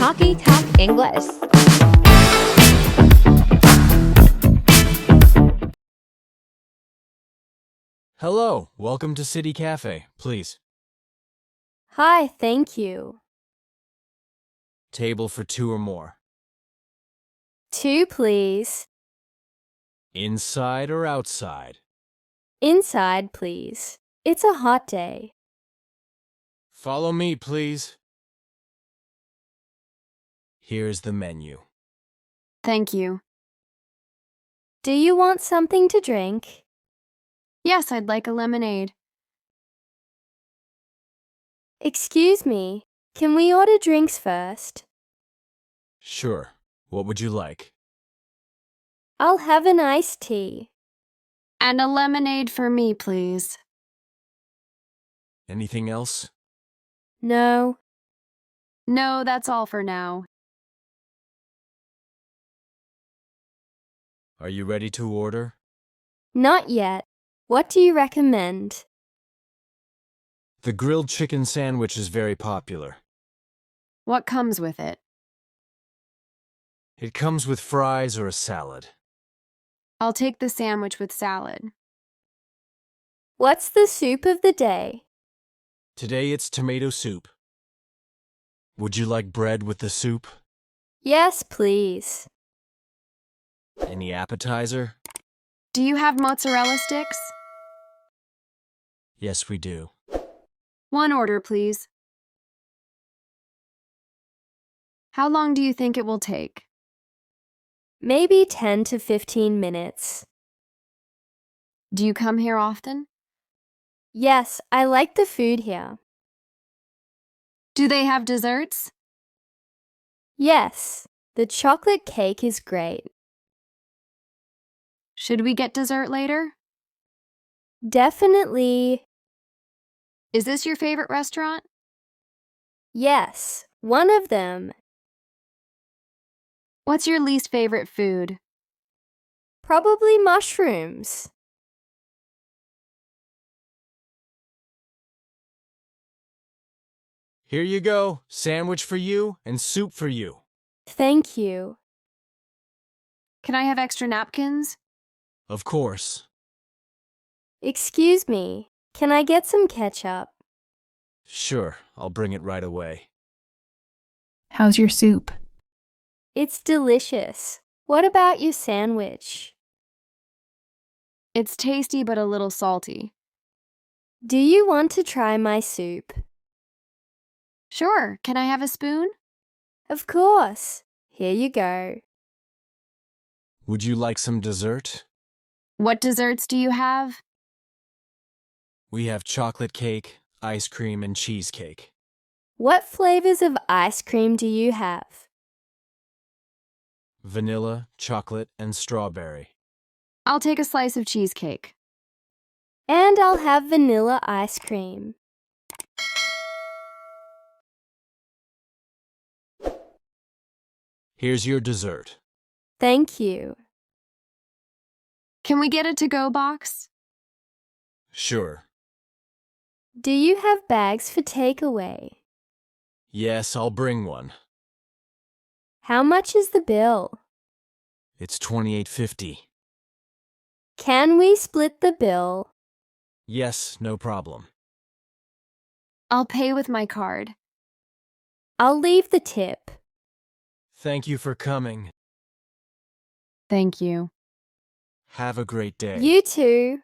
Talky Talk English. Hello, welcome to City Cafe, please. Hi, thank you. Table for 2 or more. 2, please. Inside or outside? Inside, please. It's a hot day. Follow me, please. Here's the menu. Thank you. Do you want something to drink? Yes, I'd like a lemonade. Excuse me, can we order drinks first? Sure. What would you like? I'll have an iced tea. And a lemonade for me, please. Anything else? No. No, that's all for now. Are you ready to order? Not yet. What do you recommend? The grilled chicken sandwich is very popular. What comes with it? It comes with fries or a salad. I'll take the sandwich with salad. What's the soup of the day? Today it's tomato soup. Would you like bread with the soup? Yes, please. Any appetizer? Do you have mozzarella sticks? Yes, we do. 1 order, please. How long do you think it will take? Maybe 10 to 15 minutes. Do you come here often? Yes, I like the food here. Do they have desserts? Yes, the chocolate cake is great. Should we get dessert later? Definitely. Is this your favorite restaurant? Yes, one of them. What's your least favorite food? Probably mushrooms. Here you go. Sandwich for you and soup for you. Thank you. Can I have extra napkins? Of course. Excuse me, can I get some ketchup? Sure, I'll bring it right away. How's your soup? It's delicious. What about your sandwich? It's tasty but a little salty. Do you want to try my soup? Sure, can I have a spoon? Of course. Here you go. Would you like some dessert? What desserts do you have? We have chocolate cake, ice cream, and cheesecake. What flavors of ice cream do you have? Vanilla, chocolate, and strawberry. I'll take a slice of cheesecake. And I'll have vanilla ice cream. Here's your dessert. Thank you. Can we get a to-go box? Sure. Do you have bags for takeaway? Yes, I'll bring one. How much is the bill? It's $28.50. Can we split the bill? Yes, no problem. I'll pay with my card. I'll leave the tip. Thank you for coming. Thank you. Have a great day. You too.